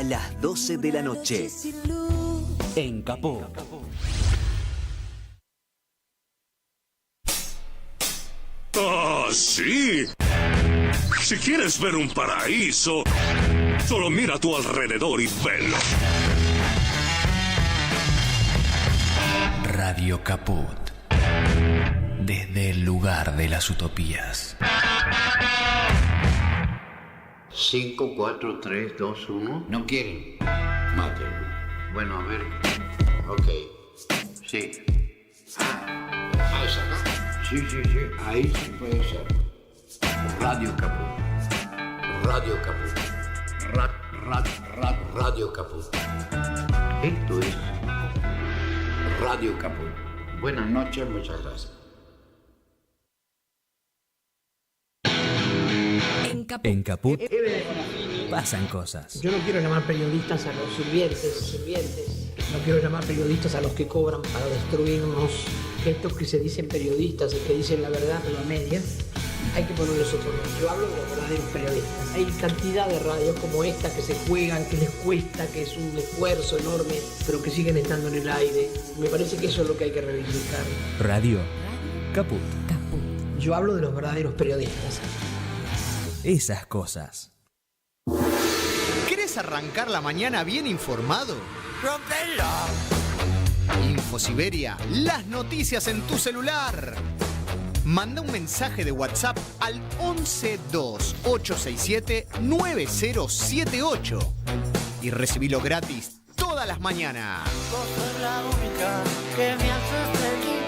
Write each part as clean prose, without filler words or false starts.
a las 12 de la noche. En Caput. ¡Ah, sí! Si quieres ver un paraíso, solo mira a tu alrededor y velo. Radio Caput. Desde el lugar de las utopías. 5, 4, 3, 2, 1. ¿No quieren? Mátenlo. Bueno, a ver. Ok. Sí. ¿Es acá? Sí. Ahí sí puede ser. Radio Caput. Radio Caput. Radio Caput. Esto es Radio Caput. Buenas noches, muchas gracias. En Caput pasan cosas. Yo no quiero llamar periodistas a los sirvientes. No quiero llamar periodistas a los que cobran para destruirnos. Estos que se dicen periodistas y que dicen la verdad pero a medias, hay que ponerles otro nombre. Yo hablo de los verdaderos periodistas. Hay cantidad de radios como esta que se juegan, que les cuesta, que es un esfuerzo enorme, pero que siguen estando en el aire. Me parece que eso es lo que hay que reivindicar. Radio Caput. Yo hablo de los verdaderos periodistas. Esas cosas. ¿Querés arrancar la mañana bien informado? ¡Rompelo! Infosiberia, las noticias en tu celular. Manda un mensaje de WhatsApp al 1128679078 y recibilo gratis todas las mañanas. Vos sos la única que me hace feliz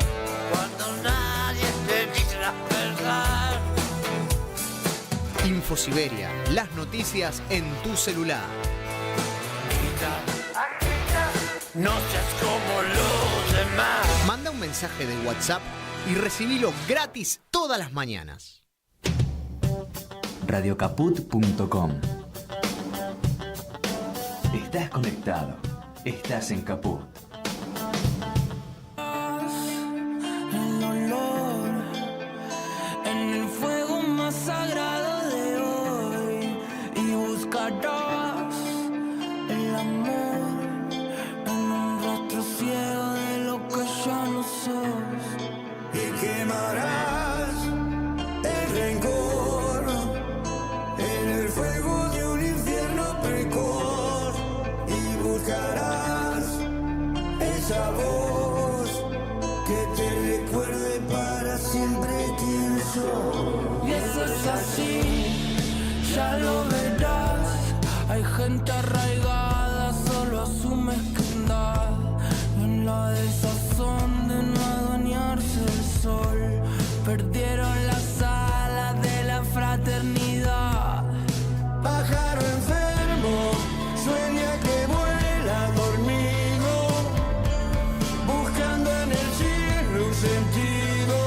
cuando nadie te dice la verdad. Infosiberia, las noticias en tu celular. No seas como los demás. Manda un mensaje de WhatsApp y recibilo gratis todas las mañanas. Radiocaput.com. Estás conectado. Estás en Caput. El dolor en el fuego más sagrado de hoy y buscarás el amor en un rostro ciego de lo que ya no sos y quemarás el rencor en el fuego de un infierno precor y buscarás esa voz que te recuerde para siempre quién sos. Y eso es así, ya lo verás. Hay gente arraigada solo a su mezquindad, en la desazón de no adueñarse del sol. Perdieron las alas de la fraternidad. Pájaro enfermo, sueña que vuela dormido, buscando en el cielo un sentido.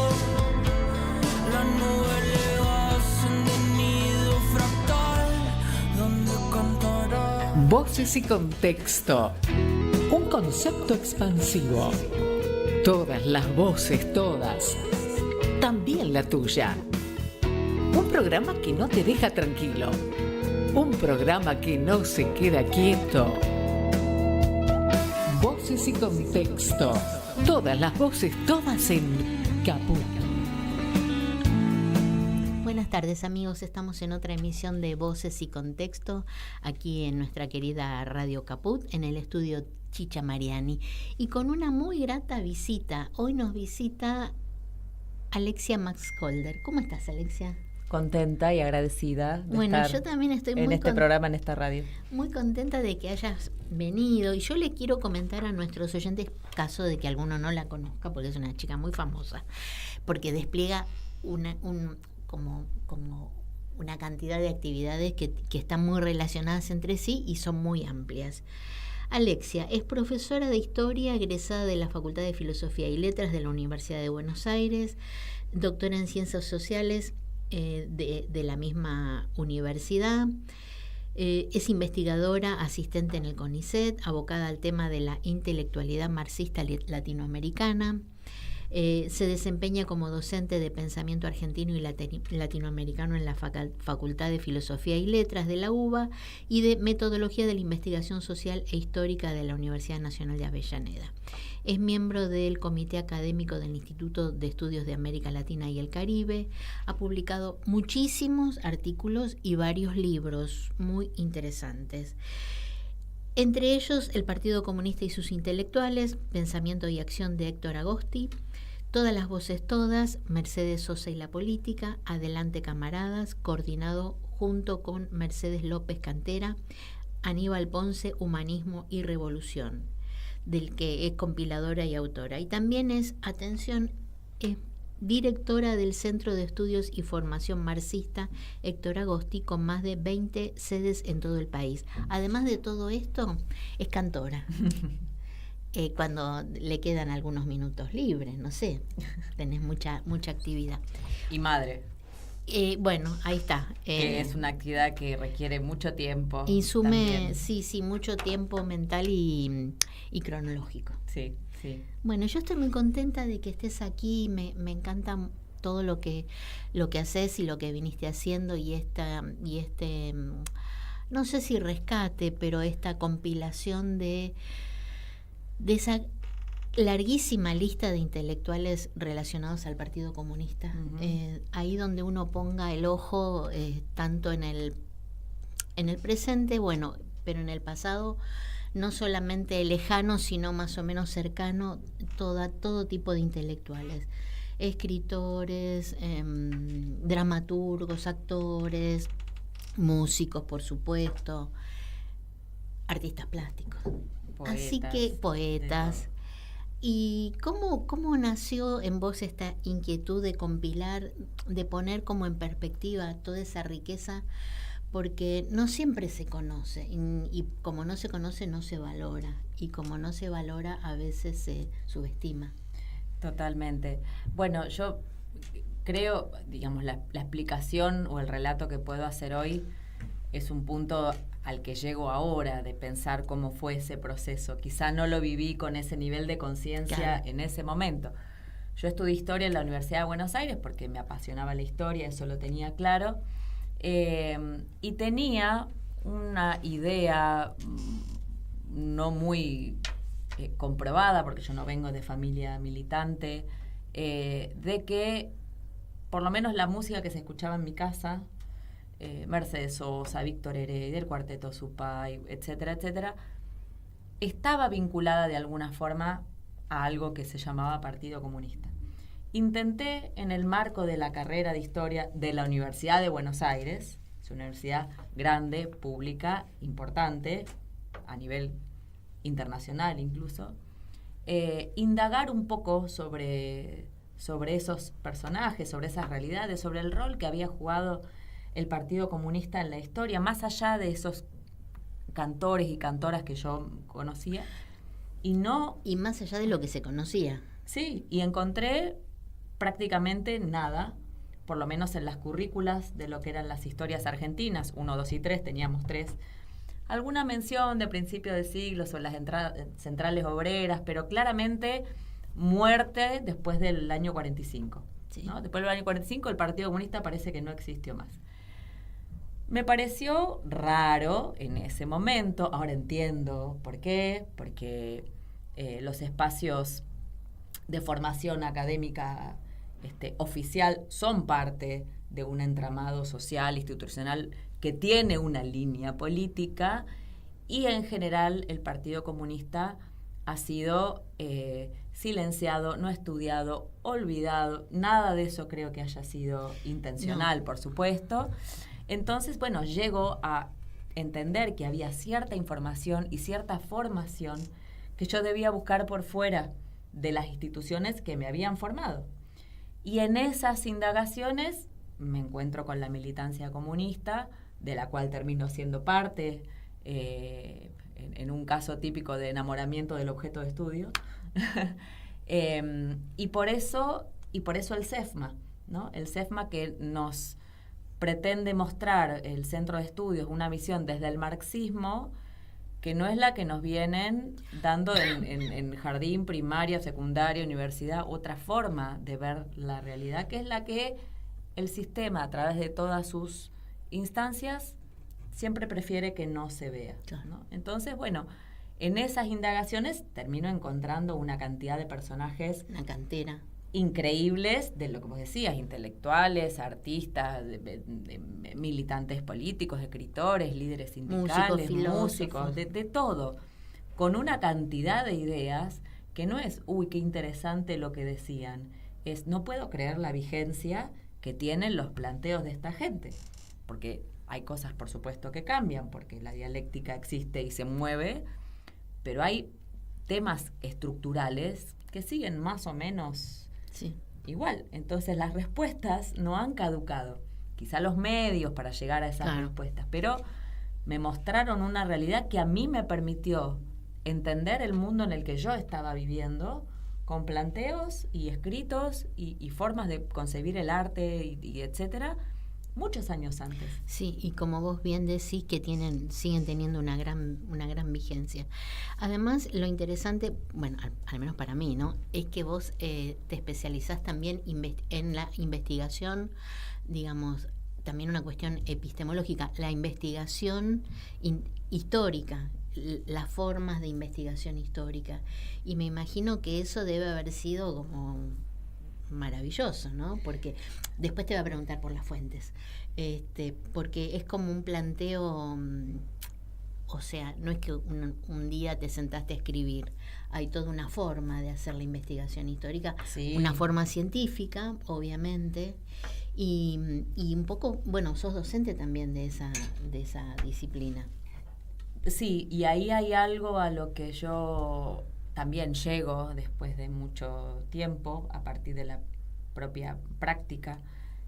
La nube le hacen de nido fractal, donde cantará. Voces y contexto. Un concepto expansivo. Todas las voces, todas. También la tuya. Un programa que no te deja tranquilo. Un programa que no se queda quieto. Voces y contexto. Todas las voces, todas en Caput. Buenas tardes, amigos, estamos en otra emisión de Voces y Contexto aquí en nuestra querida Radio Caput, en el estudio Chicha Mariani, y con una muy grata visita. Hoy nos visita Alexia Maxholder. ¿Cómo estás, Alexia? Contenta y agradecida de estar yo también estoy en este programa, en esta radio. Muy contenta de que hayas venido, y yo le quiero comentar a nuestros oyentes, caso de que alguno no la conozca, porque es una chica muy famosa, porque despliega como una cantidad de actividades que están muy relacionadas entre sí y son muy amplias. Alexia es profesora de Historia, egresada de la Facultad de Filosofía y Letras de la Universidad de Buenos Aires, doctora en Ciencias Sociales de la misma universidad. Es investigadora, asistente en el CONICET, abocada al tema de la intelectualidad marxista latinoamericana. Se desempeña como docente de pensamiento argentino y latinoamericano en la Facultad de Filosofía y Letras de la UBA y de Metodología de la Investigación Social e Histórica de la Universidad Nacional de Avellaneda. Es miembro del Comité Académico del Instituto de Estudios de América Latina y el Caribe. Ha publicado muchísimos artículos y varios libros muy interesantes. Entre ellos, El Partido Comunista y sus intelectuales, Pensamiento y Acción de Héctor Agosti, Todas las voces todas, Mercedes Sosa y la política, Adelante camaradas, coordinado junto con Mercedes López Cantera, Aníbal Ponce, Humanismo y Revolución, del que es compiladora y autora. Y también es directora del Centro de Estudios y Formación Marxista Héctor Agosti, con más de 20 sedes en todo el país. Además de todo esto, es cantora. Cuando le quedan algunos minutos libres, no sé, tenés mucha actividad. Y madre. Bueno, ahí está. Que es una actividad que requiere mucho tiempo. Insume, sí, mucho tiempo mental y cronológico. Sí, sí. Bueno, yo estoy muy contenta de que estés aquí. Me encanta todo lo que haces y lo que viniste haciendo y este, no sé si rescate, pero esta compilación de esa larguísima lista de intelectuales relacionados al Partido Comunista. Uh-huh. Ahí donde uno ponga el ojo, tanto en el presente, bueno, pero en el pasado, no solamente lejano, sino más o menos cercano, todo tipo de intelectuales. Escritores, dramaturgos, actores, músicos, por supuesto, artistas plásticos. Poetas, así que poetas. ¿Y cómo nació en vos esta inquietud de compilar, de poner como en perspectiva toda esa riqueza? Porque no siempre se conoce y como no se conoce no se valora, y como no se valora a veces se subestima. Totalmente. Bueno, yo creo, digamos, la explicación o el relato que puedo hacer hoy es un punto al que llego ahora, de pensar cómo fue ese proceso. Quizá no lo viví con ese nivel de conciencia, claro, en ese momento. Yo estudié historia en la Universidad de Buenos Aires porque me apasionaba la historia, eso lo tenía claro, y tenía una idea no muy comprobada, porque yo no vengo de familia militante, de que por lo menos la música que se escuchaba en mi casa, Mercedes Sosa, Víctor Heredia, el Cuarteto Supay, etcétera, etcétera, estaba vinculada de alguna forma a algo que se llamaba Partido Comunista. Intenté, en el marco de la carrera de historia de la Universidad de Buenos Aires, es una universidad grande, pública, importante, a nivel internacional incluso, indagar un poco sobre esos personajes, sobre esas realidades, sobre el rol que había jugado el Partido Comunista en la historia, más allá de esos cantores y cantoras que yo conocía, y más allá de lo que se conocía. Sí, y encontré prácticamente nada, por lo menos en las currículas de lo que eran las historias argentinas, 1, 2 y 3, teníamos 3, alguna mención de principio de siglo sobre las centrales obreras, pero claramente muerte después del año 45. Sí. ¿No? Después del año 45 el Partido Comunista parece que no existió más. Me pareció raro en ese momento, ahora entiendo por qué, porque los espacios de formación académica oficial son parte de un entramado social, institucional, que tiene una línea política, y en general el Partido Comunista ha sido silenciado, no estudiado, olvidado. Nada de eso creo que haya sido intencional, no, por supuesto. Entonces, bueno, llego a entender que había cierta información y cierta formación que yo debía buscar por fuera de las instituciones que me habían formado. Y en esas indagaciones me encuentro con la militancia comunista, de la cual termino siendo parte, en un caso típico de enamoramiento del objeto de estudio. Y por eso el CEFMA, ¿no? El CEFMA, que nos pretende mostrar, el Centro de Estudios, una visión desde el marxismo que no es la que nos vienen dando en jardín, primaria, secundaria, universidad, otra forma de ver la realidad, que es la que el sistema, a través de todas sus instancias, siempre prefiere que no se vea, ¿no? Entonces, bueno, en esas indagaciones termino encontrando una cantidad de personajes, una cantera increíbles, de lo que vos decías, intelectuales, artistas, de militantes políticos, escritores, líderes sindicales, músicos, de todo, con una cantidad de ideas que no es, uy, qué interesante lo que decían, es, no puedo creer la vigencia que tienen los planteos de esta gente, porque hay cosas, por supuesto, que cambian, porque la dialéctica existe y se mueve, pero hay temas estructurales que siguen más o menos igual. Entonces las respuestas no han caducado. Quizá los medios para llegar a esas respuestas, pero me mostraron una realidad que a mí me permitió entender el mundo en el que yo estaba viviendo, con planteos y escritos y formas de concebir el arte y etcétera, muchos años antes. Sí, y como vos bien decís, que siguen teniendo una gran vigencia. Además, lo interesante, bueno, al menos para mí, ¿no?, es que vos te especializás también en la investigación, digamos, también una cuestión epistemológica, la investigación histórica, las formas de investigación histórica. Y me imagino que eso debe haber sido como maravilloso, ¿no? Porque después te va a preguntar por las fuentes, porque es como un planteo, o sea, no es que un día te sentaste a escribir, hay toda una forma de hacer la investigación histórica, una forma científica, obviamente, y un poco, bueno, sos docente también de esa disciplina. Sí, y ahí hay algo a lo que yo también llego después de mucho tiempo, a partir de la propia práctica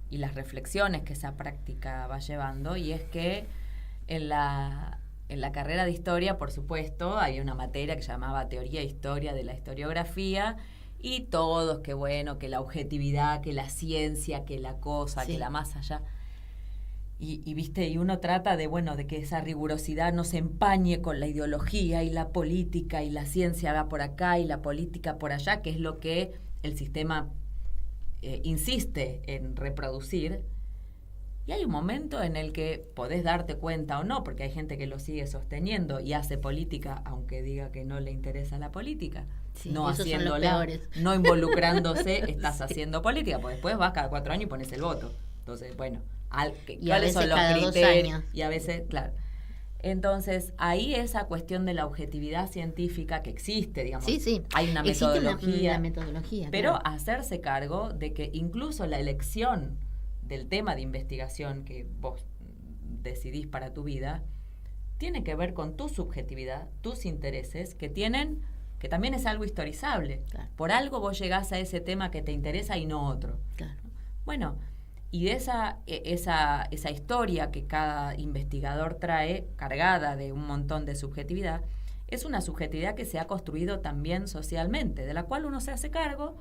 y las reflexiones que esa práctica va llevando, y es que en la carrera de historia, por supuesto, hay una materia que se llamaba Teoría e Historia de la Historiografía, y todos, que bueno, que la objetividad, que la ciencia, que la cosa, que la más allá. Y viste, y uno trata de, bueno, de que esa rigurosidad no se empañe con la ideología y la política, y la ciencia va por acá y la política por allá, que es lo que el sistema insiste en reproducir. Y hay un momento en el que podés darte cuenta o no, porque hay gente que lo sigue sosteniendo y hace política, aunque diga que no le interesa la política. No haciéndola, no involucrándose, estás haciendo política, porque después vas cada 4 años y pones el voto. Entonces, bueno, ¿cuáles son los criterios? Y a veces, claro. Entonces, ahí esa cuestión de la objetividad científica que existe, digamos, hay una metodología, pero hacerse cargo de que incluso la elección del tema de investigación que vos decidís para tu vida tiene que ver con tu subjetividad, tus intereses, que también es algo historizable. Por algo vos llegás a ese tema que te interesa y no otro. Bueno, y de esa historia que cada investigador trae, cargada de un montón de subjetividad, es una subjetividad que se ha construido también socialmente, de la cual uno se hace cargo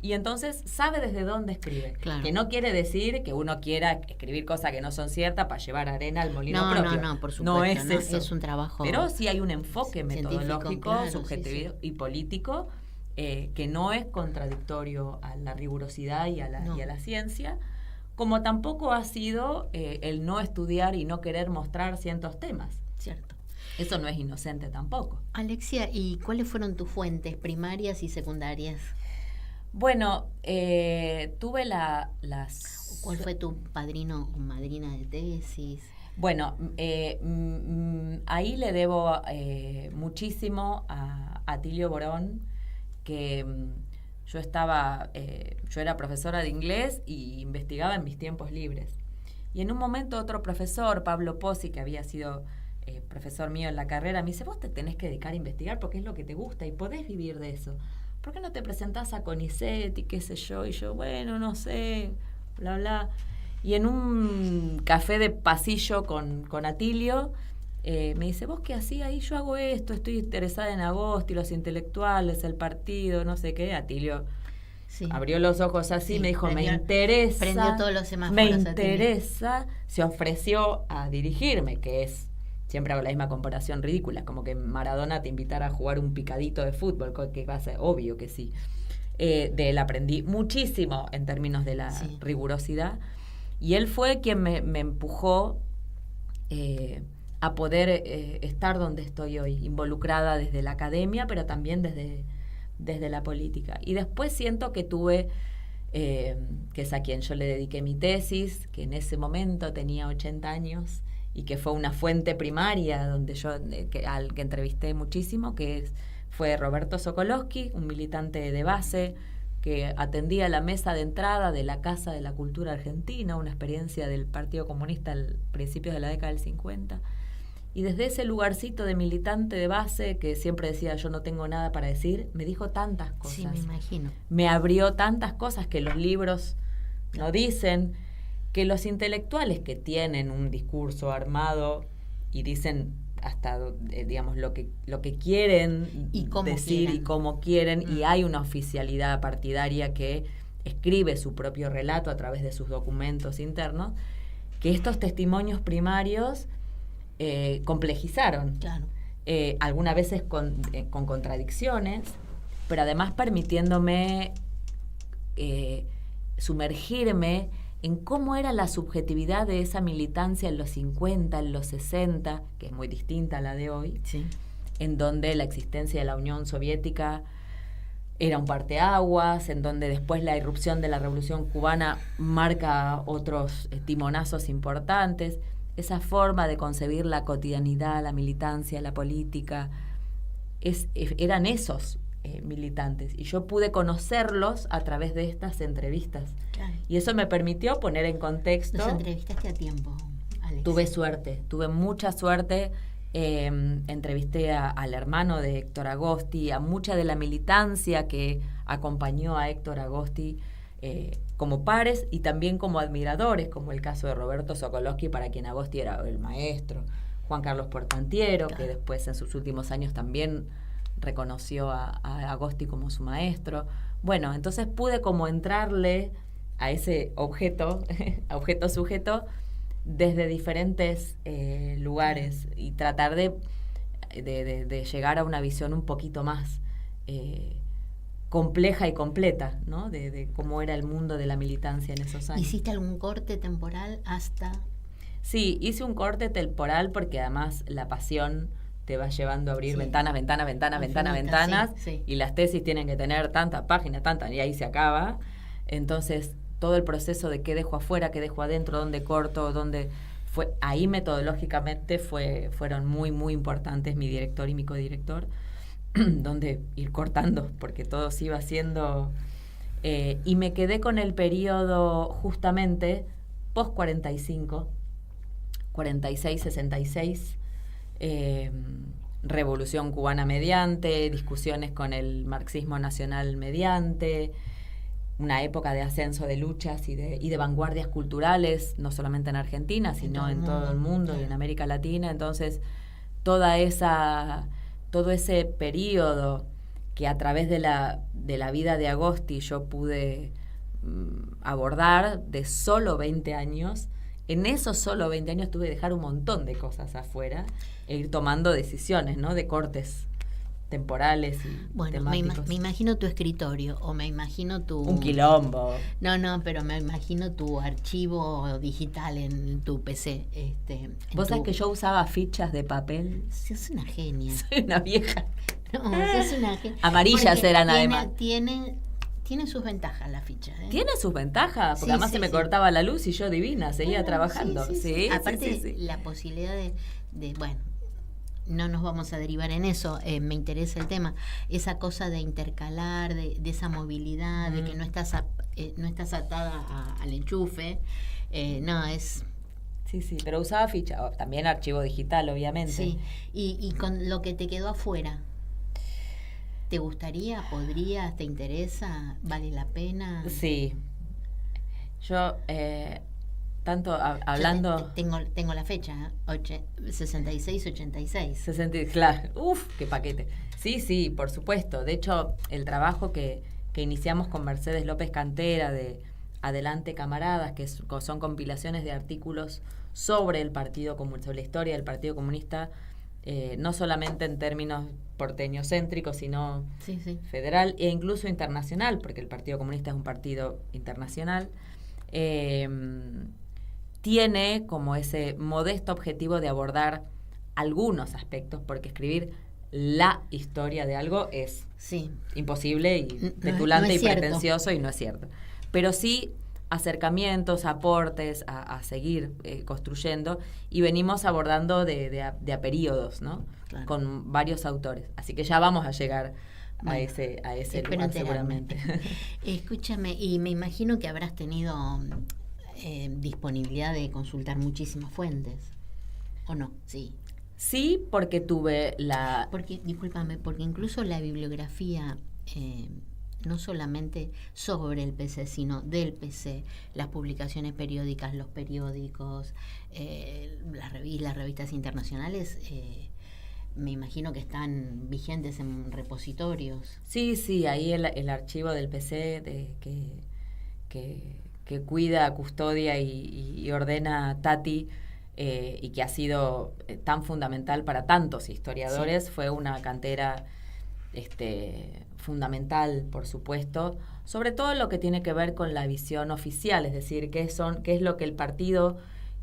y entonces sabe desde dónde escribe. Que no quiere decir que uno quiera escribir cosas que no son ciertas para llevar arena al molino propio. No, por supuesto. No es eso. Es un trabajo. Pero sí hay un enfoque metodológico, subjetivo y político que no es contradictorio a la rigurosidad y a la ciencia, como tampoco ha sido el no estudiar y no querer mostrar ciertos temas. Cierto. Eso no es inocente tampoco. Alexia, ¿y cuáles fueron tus fuentes primarias y secundarias? Bueno, tuve las... ¿Cuál fue tu padrino o madrina de tesis? Bueno, ahí le debo muchísimo a Atilio Borón, que yo era profesora de inglés y investigaba en mis tiempos libres. Y en un momento otro profesor, Pablo Pozzi, que había sido profesor mío en la carrera, me dice, vos te tenés que dedicar a investigar porque es lo que te gusta y podés vivir de eso. ¿Por qué no te presentás a CONICET y qué sé yo? Y yo, bueno, no sé, bla, bla. Y en un café de pasillo con Atilio, me dice, ¿vos qué hacías ahí? Yo hago esto, estoy interesada en Agosti, los intelectuales, el partido, no sé qué. Atilio abrió los ojos así, me dijo, me interesa. Prendió todos los semáforos. Me interesa, se ofreció a dirigirme, que es siempre hago la misma comparación ridícula, como que Maradona te invitara a jugar un picadito de fútbol, que va a ser obvio que sí. De él aprendí muchísimo en términos de la rigurosidad, y él fue quien me empujó a poder estar donde estoy hoy, involucrada desde la academia, pero también desde la política. Y después siento que tuve, que es a quien yo le dediqué mi tesis, que en ese momento tenía 80 años, y que fue una fuente primaria donde yo al que entrevisté muchísimo, fue Roberto Sokolowski, un militante de base que atendía la mesa de entrada de la Casa de la Cultura Argentina, una experiencia del Partido Comunista al principios de la década del 50. Y desde ese lugarcito de militante de base, que siempre decía yo no tengo nada para decir, me dijo tantas cosas. Sí, me imagino. Me abrió tantas cosas que los libros no dicen, que los intelectuales que tienen un discurso armado y dicen hasta, digamos, lo que quieren y cómo decir quieran. Y cómo quieren, y hay una oficialidad partidaria que escribe su propio relato a través de sus documentos internos, que estos testimonios primarios complejizaron. Claro. Algunas veces con contradicciones, pero además permitiéndome sumergirme en cómo era la subjetividad de esa militancia en los 50, en los 60, que es muy distinta a la de hoy, sí, en donde la existencia de la Unión Soviética era un parteaguas, en donde después la irrupción de la Revolución Cubana marca otros timonazos importantes. Esa forma de concebir la cotidianidad, la militancia, la política, eran esos militantes, y yo pude conocerlos a través de estas entrevistas. Claro. Y eso me permitió poner en contexto. ¿Los entrevistaste a tiempo, Alex? Tuve mucha suerte. Entrevisté al hermano de Héctor Agosti, a mucha de la militancia que acompañó a Héctor Agosti como pares y también como admiradores, como el caso de Roberto Sokolowski, para quien Agosti era el maestro, Juan Carlos Portantiero, claro, que después en sus últimos años también reconoció a Agosti como su maestro. Bueno, entonces pude como entrarle a ese objeto sujeto desde diferentes lugares y tratar de llegar a una visión un poquito más compleja y completa, ¿no? De cómo era el mundo de la militancia en esos años. ¿Hiciste algún corte temporal hasta...? Sí, hice un corte temporal porque además la pasión te va llevando a abrir ventanas, sí. Y las tesis tienen que tener tantas páginas, y ahí se acaba. Entonces, todo el proceso de qué dejo afuera, qué dejo adentro, dónde corto, ahí metodológicamente fueron muy, muy importantes mi director y mi codirector, donde ir cortando, porque todo se iba haciendo. Y me quedé con el periodo justamente post-45, 46, 66, Revolución Cubana mediante, discusiones con el marxismo nacional mediante, una época de ascenso de luchas y de vanguardias culturales, no solamente en Argentina, sino en todo el mundo, claro, y en América Latina. Entonces, todo ese periodo que a través de la vida de Agosti yo pude abordar de solo 20 años, en esos solo 20 años tuve que dejar un montón de cosas afuera e ir tomando decisiones, ¿no? De cortes temporales y temáticos. Me imagino tu escritorio, o me imagino tu... Un quilombo. No, pero me imagino tu archivo digital en tu PC. ¿Vos sabés que yo usaba fichas de papel? Sos una genia. Soy una vieja. No, sos una genia. Amarillas porque eran además. Tiene sus ventajas la ficha, ¿eh? Tiene sus ventajas, porque además se me cortaba la luz y yo divina, seguía trabajando. Sí. Aparte, la posibilidad de bueno, no nos vamos a derivar en eso, me interesa el tema, esa cosa de intercalar, de esa movilidad, de que no estás atada al enchufe, no, es... Sí, pero usaba ficha, también archivo digital, obviamente. Sí, y con lo que te quedó afuera, ¿te gustaría, podrías, te interesa, vale la pena? Sí. Yo, tanto hablando... Tengo la fecha, 66-86. Claro, qué paquete. Sí, por supuesto. De hecho, el trabajo que iniciamos con Mercedes López Cantera de Adelante Camaradas, que son compilaciones de artículos sobre el Partido Comunista, sobre la historia del Partido Comunista, no solamente en términos porteñocéntricos, sino federal e incluso internacional, porque el Partido Comunista es un partido internacional, tiene como ese modesto objetivo de abordar algunos aspectos, porque escribir la historia de algo es imposible y petulante y pretencioso, y no es cierto. Pero sí acercamientos, aportes a seguir construyendo, y venimos abordando de a periodos, ¿no? Claro. Con varios autores. Así que ya vamos a llegar a ese lugar seguramente. Escúchame, y me imagino que habrás tenido disponibilidad de consultar muchísimas fuentes, ¿o no? Sí. Sí, porque tuve discúlpame, porque incluso la bibliografía, no solamente sobre el PC, sino del PC, las publicaciones periódicas, los periódicos, las revistas internacionales, me imagino que están vigentes en repositorios. Sí, ahí el archivo del PC que cuida, custodia y ordena Tati, y que ha sido tan fundamental para tantos historiadores, fue una cantera fundamental, por supuesto, sobre todo lo que tiene que ver con la visión oficial, es decir, qué es lo que el partido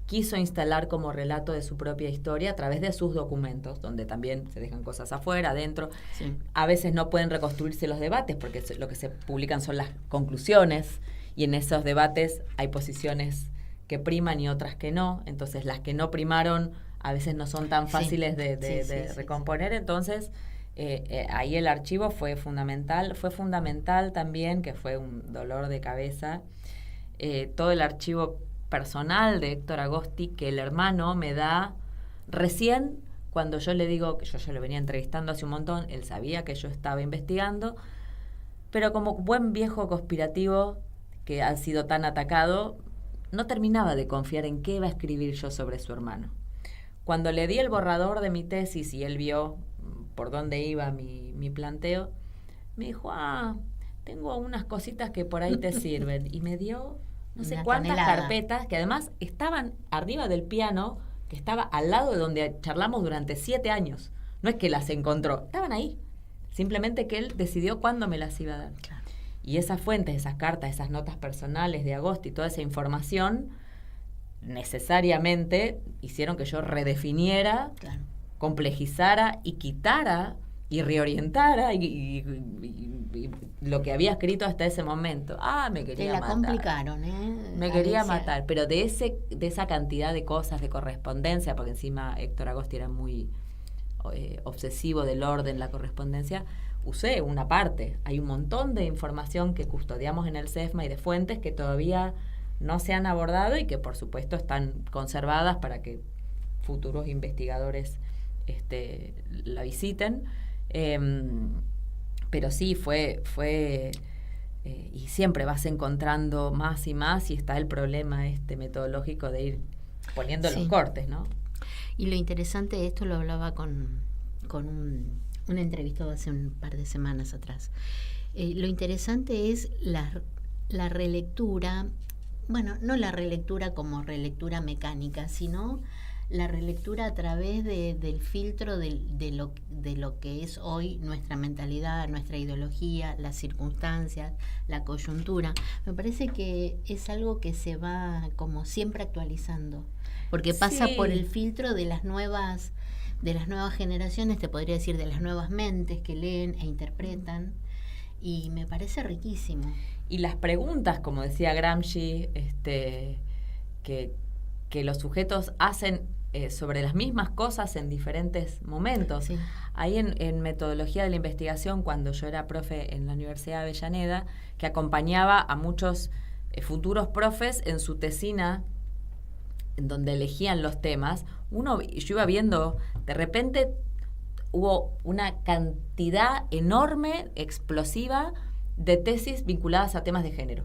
quiso instalar como relato de su propia historia a través de sus documentos, donde también se dejan cosas afuera, adentro. Sí. A veces no pueden reconstruirse los debates porque lo que se publican son las conclusiones, y en esos debates hay posiciones que priman y otras que no, entonces las que no primaron a veces no son tan fáciles de recomponer, entonces ahí el archivo fue fundamental también, que fue un dolor de cabeza, todo el archivo personal de Héctor Agosti, que el hermano me da recién cuando yo le digo, que yo ya lo venía entrevistando hace un montón, él sabía que yo estaba investigando, pero como buen viejo conspirativo que ha sido tan atacado, no terminaba de confiar en qué iba a escribir yo sobre su hermano. Cuando le di el borrador de mi tesis y él vio por dónde iba mi planteo, me dijo, tengo unas cositas que por ahí te sirven. Y me dio no sé cuántas carpetas, que además estaban arriba del piano, que estaba al lado de donde charlamos durante 7 años. No es que las encontró, estaban ahí. Simplemente que él decidió cuándo me las iba a dar. Claro. Y esas fuentes, esas cartas, esas notas personales de Agosti, toda esa información, necesariamente hicieron que yo redefiniera, complejizara y quitara y reorientara y lo que había escrito hasta ese momento. Me quería matar. Te la complicaron, Me quería matar, pero de esa cantidad de cosas, de correspondencia, porque encima Héctor Agosti era muy obsesivo del orden, la correspondencia, usé una parte. Hay un montón de información que custodiamos en el CEFMA y de fuentes que todavía no se han abordado y que por supuesto están conservadas para que futuros investigadores la visiten. Pero sí, fue y siempre vas encontrando más y más, y está el problema metodológico de ir poniendo los cortes, ¿no? Y lo interesante de esto, lo hablaba con un entrevistado hace un par de semanas atrás. Lo interesante es la relectura, bueno, no la relectura como relectura mecánica, sino la relectura a través del filtro de lo que es hoy nuestra mentalidad, nuestra ideología, las circunstancias, la coyuntura. Me parece que es algo que se va como siempre actualizando, porque pasa por el filtro de las nuevas generaciones, te podría decir, de las nuevas mentes que leen e interpretan, y me parece riquísimo. Y las preguntas, como decía Gramsci, que los sujetos hacen sobre las mismas cosas en diferentes momentos. Sí. Ahí en metodología de la investigación, cuando yo era profe en la Universidad de Avellaneda, que acompañaba a muchos futuros profes en su tesina, en donde elegían los temas, yo iba viendo, de repente hubo una cantidad enorme, explosiva, de tesis vinculadas a temas de género.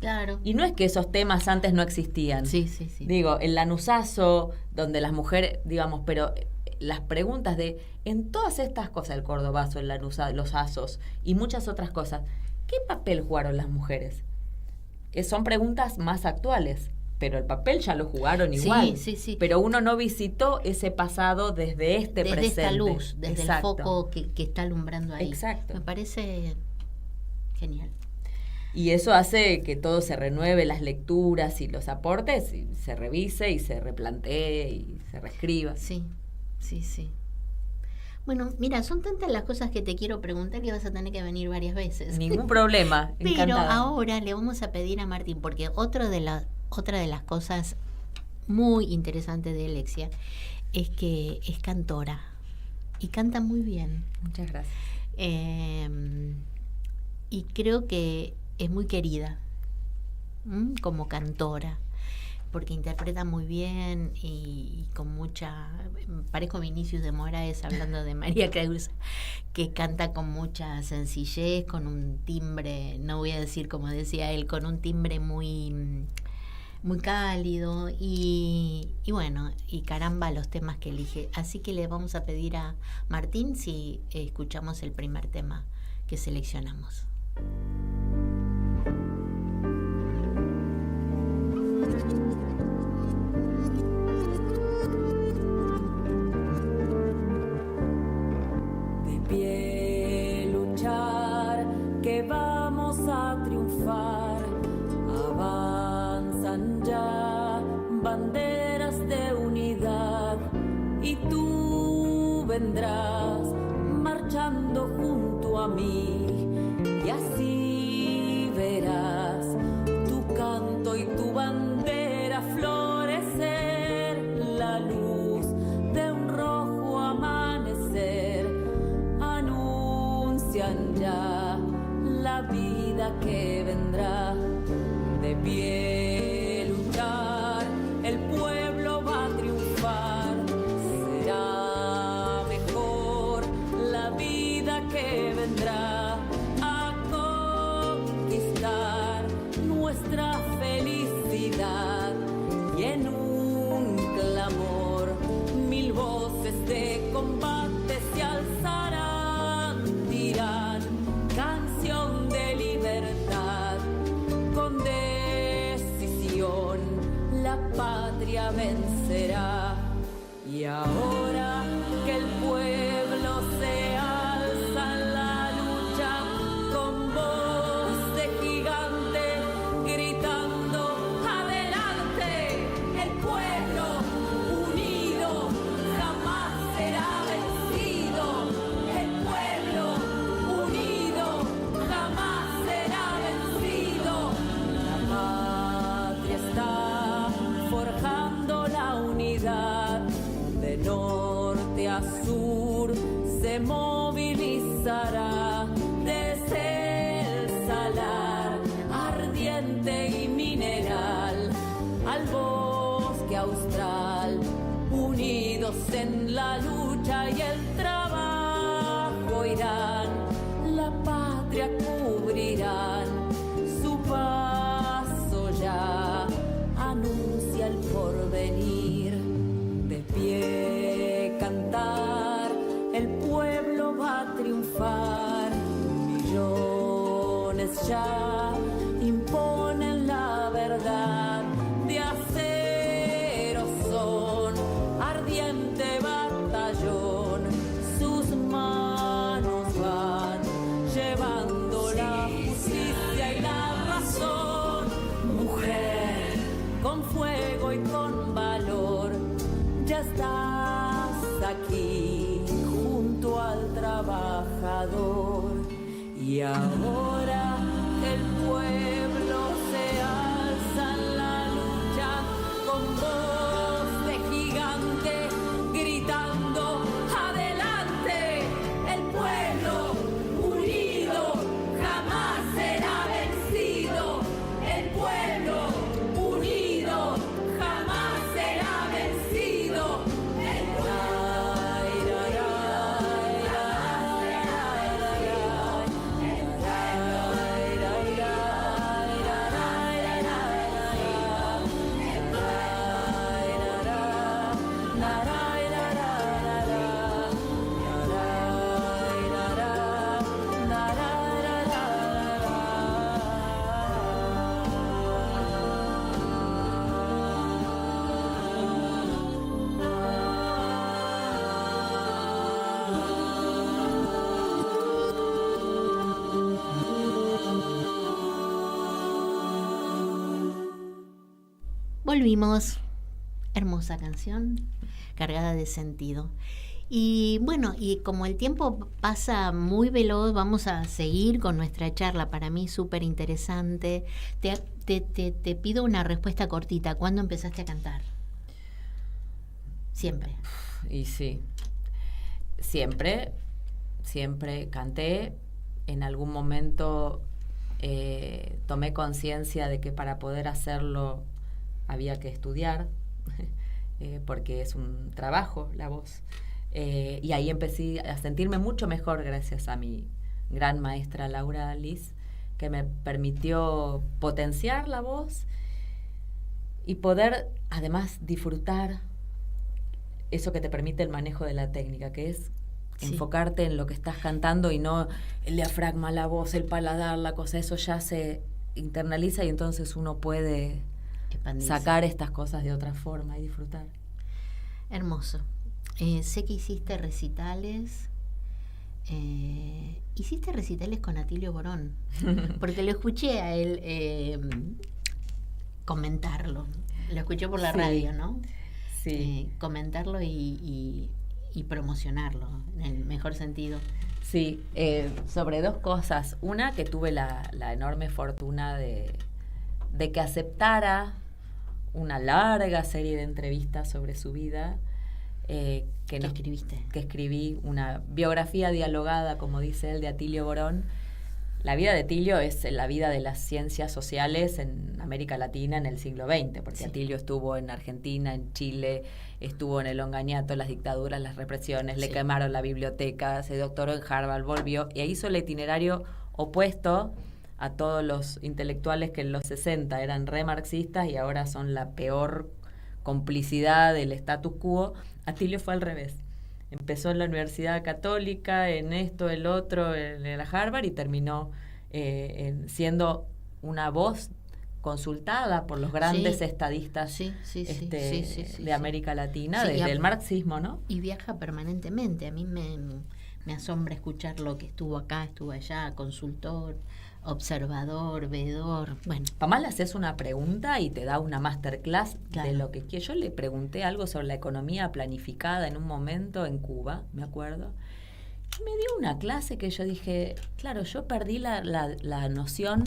Claro. Y no es que esos temas antes no existían. Sí. Digo, el lanusazo, donde las mujeres, digamos, pero las preguntas en todas estas cosas, el cordobazo, el lanusazo, los asos y muchas otras cosas, ¿qué papel jugaron las mujeres? Son preguntas más actuales. pero el papel ya lo jugaron igual. Sí. Pero uno no visitó ese pasado desde este desde presente. esta luz, desde Exacto. el foco que está alumbrando ahí. Exacto. Me parece genial. Y eso hace que todo se renueve, las lecturas y los aportes, y se revise y se replantee y se reescriba. Sí. Bueno, mira, son tantas las cosas que te quiero preguntar que vas a tener que venir varias veces. Ningún problema. Pero Encantada. ahora le vamos a pedir a Martín, porque otra de las cosas muy interesantes de Alexia es que es cantora y canta muy bien. Muchas gracias. Y creo que es muy querida como cantora, porque interpreta muy bien y con mucha... Parezco Vinicius de Moraes hablando de María Creusa, que canta con mucha sencillez, con un timbre, no voy a decir como decía él, con un timbre muy, muy cálido y bueno, y caramba los temas que elige. Así que le vamos a pedir a Martín si escuchamos el primer tema que seleccionamos. Pie luchar, que vamos a triunfar. Avanzan ya banderas de unidad y tú vendrás marchando junto a mí y así verás tu canto y tu bandera florecer, la luz de un rojo amanecer. Anuncian ya la vida que vendrá. De pie luchar, el pueblo va a triunfar. Será mejor la vida que vendrá a conquistar nuestra felicidad. Y en un clamor, 1000 voces de combate se alzarán, dirán canción de libertad. Con decisión la patria vencerá. Y ahora que el pueblo se alza en la lucha, con voz de gigante gritando adelante, el pueblo unido jamás será vencido. El pueblo unido jamás será vencido. La patria está forjando la unidad. De norte a sur se movilizará desde el salar ardiente y mineral al bosque austral, unidos en la lucha y el trabajo irán, la patria cubrirán, su paso ya anuncia el porvenir. De pie cantar, el pueblo va a triunfar. Millones ya imponen la verdad. De acero son, ardiente batallón. Sus manos van llevando la justicia y la razón. Mujer, con fuego y con valor, ya estás aquí junto al trabajador. Y ahora el pueblo se alza en la lucha con voz de gigante gritando adelante, el pueblo unido jamás será vencido. El pueblo unido jamás será vencido. Volvimos. Hermosa canción, cargada de sentido. Y bueno, y como el tiempo pasa muy veloz, vamos a seguir con nuestra charla. Para mí súper interesante. Te pido una respuesta cortita. ¿Cuándo empezaste a cantar? Siempre. Y sí, siempre canté. En algún momento tomé conciencia de que para poder hacerlo había que estudiar, porque es un trabajo la voz. Y ahí empecé a sentirme mucho mejor gracias a mi gran maestra Laura Liz, que me permitió potenciar la voz y poder además disfrutar eso que te permite el manejo de la técnica, que es enfocarte en lo que estás cantando y no el diafragma, la voz, el paladar, la cosa. Eso ya se internaliza y entonces uno puede sacar estas cosas de otra forma y disfrutar. Hermoso. Sé que hiciste recitales. Hiciste recitales con Atilio Borón, porque lo escuché a él comentarlo. Lo escuché por la radio, ¿no? Sí. Comentarlo y promocionarlo, en el mejor sentido. Sí, sobre dos cosas. Una, que tuve la enorme fortuna de que aceptara una larga serie de entrevistas sobre su vida. ¿Qué escribiste? Que escribí una biografía dialogada, como dice él, de Atilio Borón. La vida de Atilio es la vida de las ciencias sociales en América Latina en el siglo XX, porque Atilio estuvo en Argentina, en Chile, estuvo en el Ongañato, las dictaduras, las represiones, le quemaron la biblioteca, se doctoró en Harvard, volvió y hizo el itinerario opuesto a todos los intelectuales que en los 60 eran re marxistas y ahora son la peor complicidad del status quo. Atilio fue al revés. Empezó en la Universidad Católica, en esto, el otro, en la Harvard, y terminó siendo una voz consultada por los grandes estadistas de América Latina, del marxismo, ¿no? Y viaja permanentemente. A mí me asombra escuchar lo que estuvo acá, estuvo allá, consultor, observador, veedor. Bueno. Pamá, le haces una pregunta y te da una masterclass de lo que quiere. Yo le pregunté algo sobre la economía planificada en un momento en Cuba, me acuerdo. Y me dio una clase que yo dije, claro, yo perdí la noción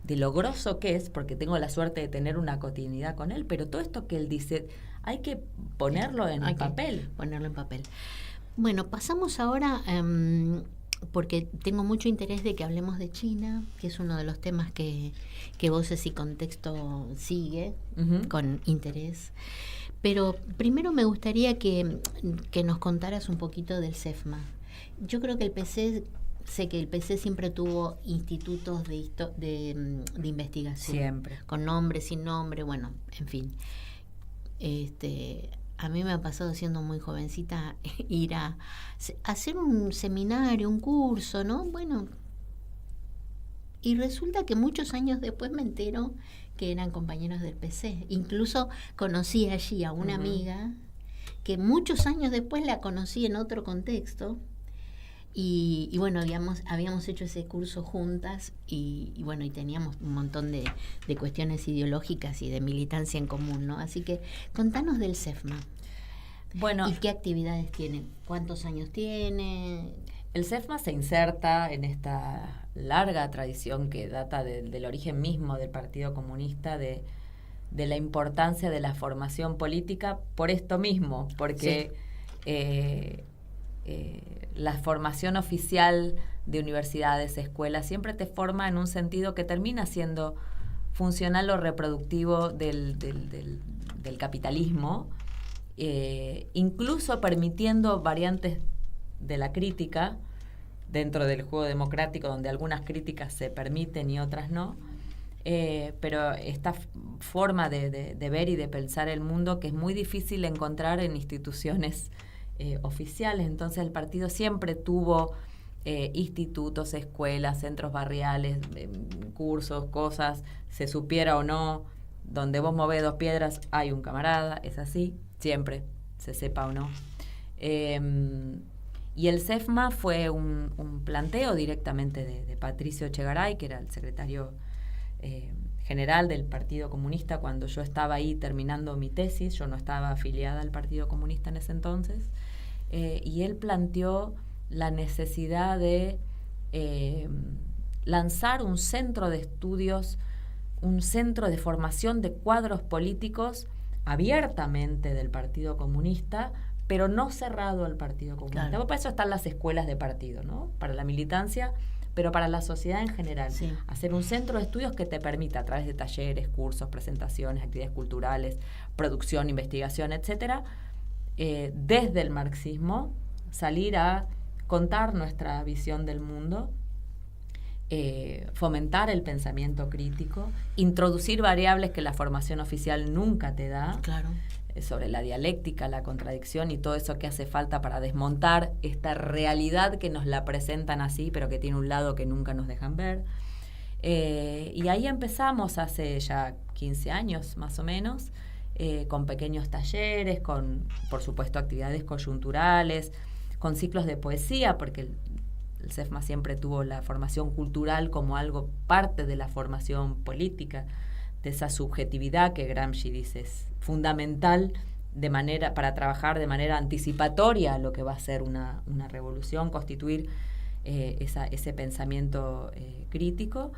de lo grosso que es, porque tengo la suerte de tener una cotidianidad con él, pero todo esto que él dice, hay que ponerlo en papel. Ponerlo en papel. Bueno, pasamos ahora, porque tengo mucho interés de que hablemos de China, que es uno de los temas que Voces y Contexto sigue con interés. Pero primero me gustaría que nos contaras un poquito del CEFMA. Yo creo que sé que el PC siempre tuvo institutos de investigación. Siempre. Con nombre, sin nombre, bueno, en fin. A mí me ha pasado, siendo muy jovencita, ir a hacer un seminario, un curso, ¿no? Bueno, y resulta que muchos años después me entero que eran compañeros del PC. Incluso conocí allí a una amiga que muchos años después la conocí en otro contexto. Y bueno, habíamos hecho ese curso juntas y bueno, y teníamos un montón de cuestiones ideológicas y de militancia en común, ¿no? Así que contanos del CEFMA. Bueno, ¿y qué actividades tiene? ¿Cuántos años tiene? El CEFMA se inserta en esta larga tradición que data del origen mismo del Partido Comunista, de la importancia de la formación política por esto mismo, porque la formación oficial de universidades, escuelas, siempre te forma en un sentido que termina siendo funcional o reproductivo del capitalismo, incluso permitiendo variantes de la crítica dentro del juego democrático, donde algunas críticas se permiten y otras no, pero esta forma de ver y de pensar el mundo que es muy difícil encontrar en instituciones oficiales. Entonces el partido siempre tuvo institutos, escuelas, centros barriales, cursos, cosas, se supiera o no, donde vos movés 2 piedras hay un camarada, es así, siempre, se sepa o no. Y el CEFMA fue un planteo directamente de Patricio Echegaray, que era el secretario general del Partido Comunista cuando yo estaba ahí terminando mi tesis. Yo no estaba afiliada al Partido Comunista en ese entonces. Y él planteó la necesidad de lanzar un centro de estudios, un centro de formación de cuadros políticos abiertamente del Partido Comunista, pero no cerrado al Partido Comunista. Claro. Para eso están las escuelas de partido, ¿no? Para la militancia, pero para la sociedad en general. Sí. Hacer un centro de estudios que te permita, a través de talleres, cursos, presentaciones, actividades culturales, producción, investigación, etcétera, desde el marxismo, salir a contar nuestra visión del mundo, fomentar el pensamiento crítico, introducir variables que la formación oficial nunca te da, Claro. Sobre la dialéctica, la contradicción y todo eso que hace falta para desmontar esta realidad que nos la presentan así, pero que tiene un lado que nunca nos dejan ver. Y ahí empezamos hace ya 15 años más o menos, con pequeños talleres, con, por supuesto, actividades coyunturales, con ciclos de poesía, porque el CEFMA siempre tuvo la formación cultural como algo parte de la formación política, de esa subjetividad que Gramsci dice es fundamental para trabajar de manera anticipatoria a lo que va a ser una revolución, constituir ese pensamiento crítico.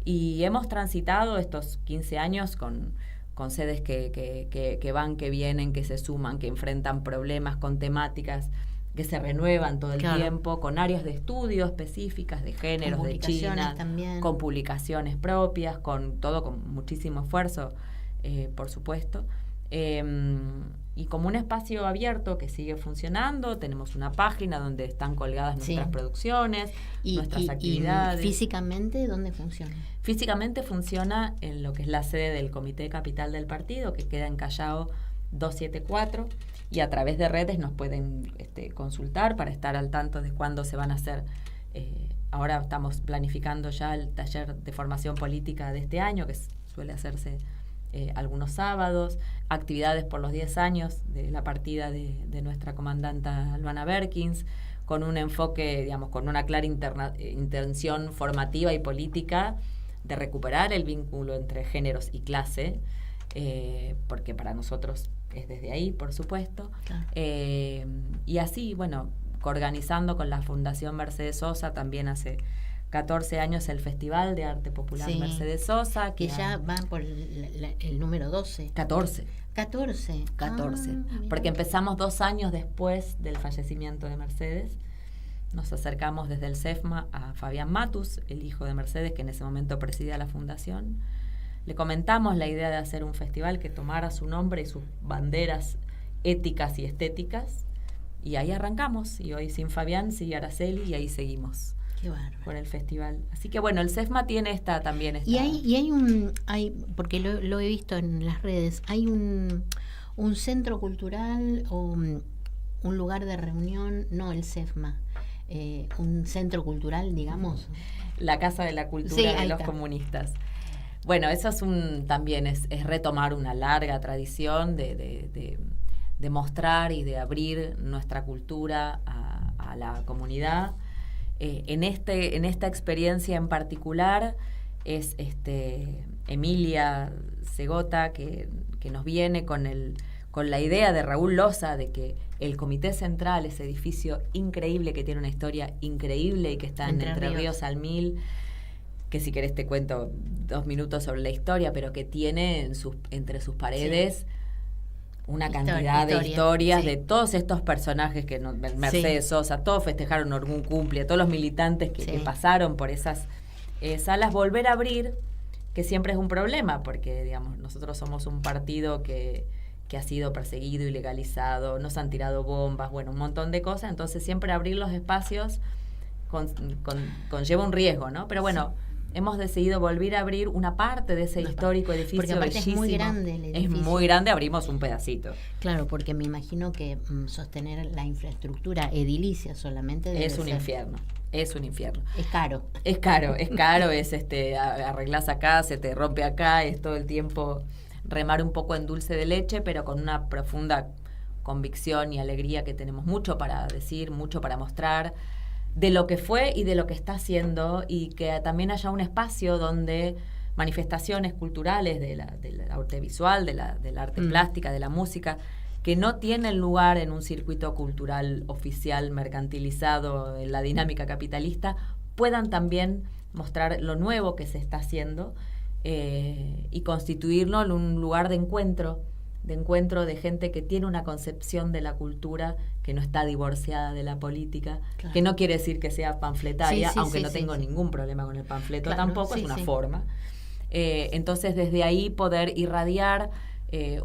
Y hemos transitado estos 15 años con sedes que van, que vienen, que se suman, que enfrentan problemas, con temáticas que se renuevan todo el tiempo, con áreas de estudio específicas de géneros, de China, también. Con publicaciones propias, con todo con muchísimo esfuerzo, por supuesto. Y como un espacio abierto que sigue funcionando, tenemos una página donde están colgadas nuestras producciones, nuestras actividades. ¿Y físicamente dónde funciona? Físicamente funciona en lo que es la sede del Comité Capital del partido, que queda en Callao 274, y a través de redes nos pueden consultar para estar al tanto de cuándo se van a hacer. Ahora estamos planificando ya el taller de formación política de este año, que suele hacerse algunos sábados, actividades por los 10 años de la partida de nuestra comandanta Luana Berkins, con un enfoque, digamos, con una clara intención formativa y política de recuperar el vínculo entre géneros y clase, porque para nosotros es desde ahí, por supuesto. Claro. Y así, bueno, organizando con la Fundación Mercedes Sosa también hace 14 años el Festival de Arte Popular Mercedes Sosa. Que ya van por el número 12. 14. 14. Porque empezamos 2 años después del fallecimiento de Mercedes. Nos acercamos desde el CEFMA a Fabián Matus, el hijo de Mercedes, que en ese momento presidía la fundación. Le comentamos la idea de hacer un festival que tomara su nombre y sus banderas éticas y estéticas, y ahí arrancamos. Y hoy sin Fabián sigue Araceli, y ahí seguimos. Qué bárbaro. Con el festival. Así que bueno, el CEFMA tiene también esta... hay porque lo he visto en las redes, hay un centro cultural o un lugar de reunión, no el CEFMA, un centro cultural, digamos. La Casa de la Cultura de los Comunistas. Bueno, eso también es retomar una larga tradición de mostrar y de abrir nuestra cultura a la comunidad. En esta experiencia en particular es Emilia Segota que nos viene con la idea de Raúl Loza de que el Comité Central, ese edificio increíble que tiene una historia increíble y que está en Entre Ríos al 1000, que si querés te cuento 2 minutos sobre la historia, pero que tiene entre sus paredes una cantidad de historias de todos estos personajes que Mercedes Sosa, todos festejaron algún cumple, todos los militantes que pasaron por esas salas. Volver a abrir, que siempre es un problema, porque digamos nosotros somos un partido que ha sido perseguido, ilegalizado, nos han tirado bombas, bueno, un montón de cosas. Entonces siempre abrir los espacios conlleva un riesgo, ¿no? Pero bueno, hemos decidido volver a abrir una parte de ese histórico edificio. Porque aparte bellísimo. Es muy grande el edificio. Es muy grande, abrimos un pedacito. Claro, porque me imagino que sostener la infraestructura edilicia solamente es un infierno. Es un infierno. Es caro. Es caro, es arreglás acá, se te rompe acá, es todo el tiempo remar un poco en dulce de leche, pero con una profunda convicción y alegría que tenemos mucho para decir, mucho para mostrar de lo que fue y de lo que está haciendo, y que también haya un espacio donde manifestaciones culturales del audiovisual, del arte plástica, de la música, que no tienen lugar en un circuito cultural oficial, mercantilizado, en la dinámica capitalista, puedan también mostrar lo nuevo que se está haciendo y constituirlo en un lugar de encuentro de gente que tiene una concepción de la cultura que no está divorciada de la política, claro. Que no quiere decir que sea panfletaria, aunque no tengo ningún problema con el panfleto, claro, tampoco, es una forma. Entonces, desde ahí poder irradiar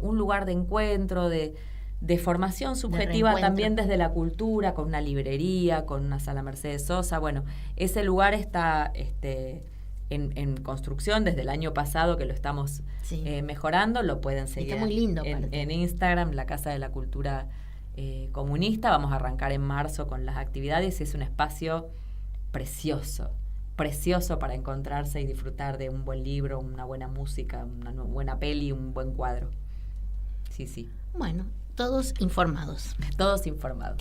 un lugar de encuentro, de formación subjetiva también desde la cultura, con una librería, con una sala Mercedes Sosa. Bueno, ese lugar está en construcción desde el año pasado, que lo estamos mejorando. Lo pueden seguir está muy lindo, en Instagram, la Casa de la Cultura Comunista. Vamos a arrancar en marzo con las actividades y es un espacio precioso para encontrarse y disfrutar de un buen libro, una buena música, una buena peli, un buen cuadro. Sí. Bueno, todos informados. Todos informados.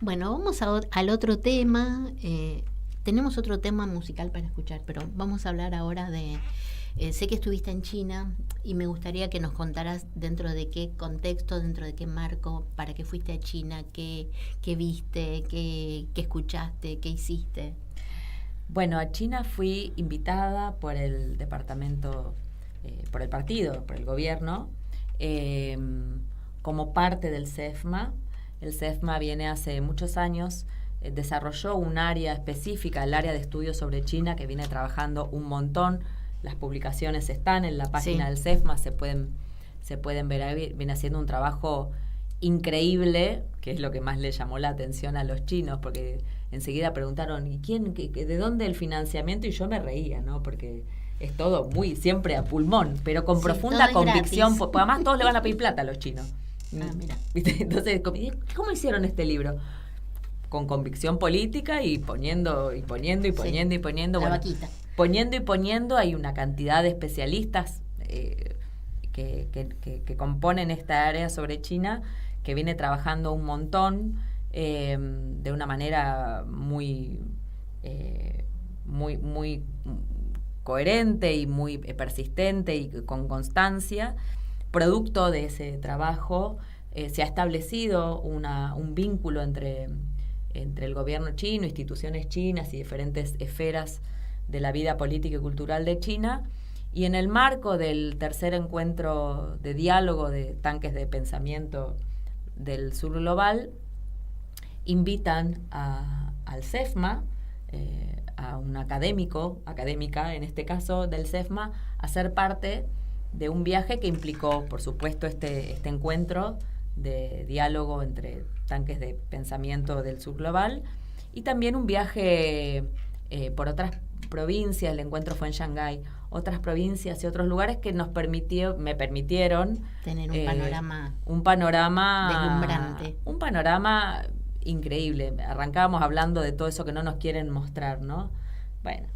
Bueno, vamos al otro tema. Tenemos otro tema musical para escuchar, pero vamos a hablar ahora de... sé que estuviste en China y me gustaría que nos contaras dentro de qué contexto, dentro de qué marco, para qué fuiste a China, qué viste, qué escuchaste, qué hiciste. Bueno, a China fui invitada por el departamento, por el partido, por el gobierno, como parte del CEFMA. El CEFMA viene hace muchos años, desarrolló un área específica, el área de estudios sobre China, que viene trabajando un montón. Las publicaciones están en la página del CEFMA, se pueden ver ahí. Viene haciendo un trabajo increíble, que es lo que más le llamó la atención a los chinos, porque enseguida preguntaron, ¿y quién, de dónde el financiamiento? Y yo me reía, ¿no? Porque es todo muy, siempre a pulmón, pero con profunda convicción, porque además todos le van a pedir plata a los chinos. Mira. ¿Viste? Entonces, ¿cómo hicieron este libro? Con convicción política y poniendo. La Bueno, vaquita. Poniendo, hay una cantidad de especialistas que componen esta área sobre China, que viene trabajando un montón, de una manera muy coherente y muy persistente y con constancia. Producto de ese trabajo se ha establecido un vínculo entre el gobierno chino, instituciones chinas y diferentes esferas de la vida política y cultural de China. Y en el marco del tercer encuentro de diálogo de tanques de pensamiento del sur global, invitan al CEFMA, a un académica en este caso del CEFMA, a ser parte de un viaje que implicó, por supuesto, este encuentro de diálogo entre tanques de pensamiento del sur global, y también un viaje por otras provincias. El encuentro fue en Shanghái, otras provincias y otros lugares que me permitieron tener un panorama deslumbrante, un panorama increíble. Arrancábamos hablando de todo eso que no nos quieren mostrar, ¿no? Bueno,